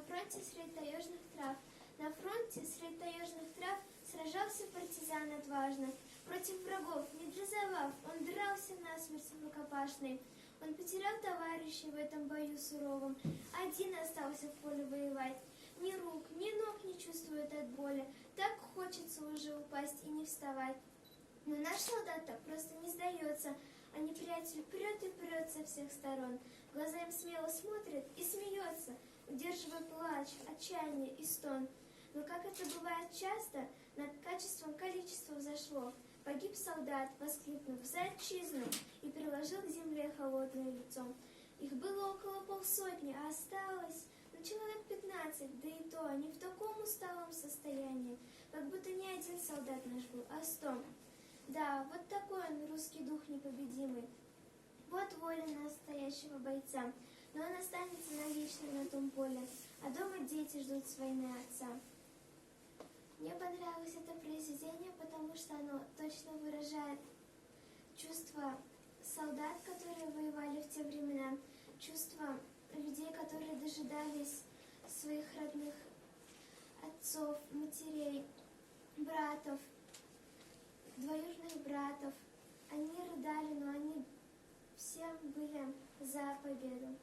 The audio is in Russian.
фронте средь таежных трав. На фронте средь таежных трав сражался партизан отважно. Против врагов, не дрязовав, он дрался насмерть рукопашный. Он потерял товарищей в этом бою суровом. Один остался в поле воевать. Ни рук, ни ног не чувствует от боли. Так хочется уже упасть и не вставать. Но наш солдат так просто не сдается, а неприятель прет и прет со всех сторон. Глаза им смело смотрят и смеется, удерживая плач, отчаяние и стон. Но, как это бывает часто, над качеством количества взошло. Погиб солдат, воскликнув «За отчизну!» и приложил к земле холодное лицо. Их было около полсотни, а осталось человек 15, да и то не в таком усталом состоянии, как будто не один солдат наш был, а 100. Да, вот такой он, русский дух непобедимый. Вот воля настоящего бойца, но он останется навечно на том поле, а дома дети ждут с войны отца. Мне понравилось это произведение, потому что оно точно выражает чувства солдат, которые воевали в те времена, чувства людей, которые дожидались своих родных отцов, матерей, братов, двоюродных братов. Они рыдали, но они все были за победу.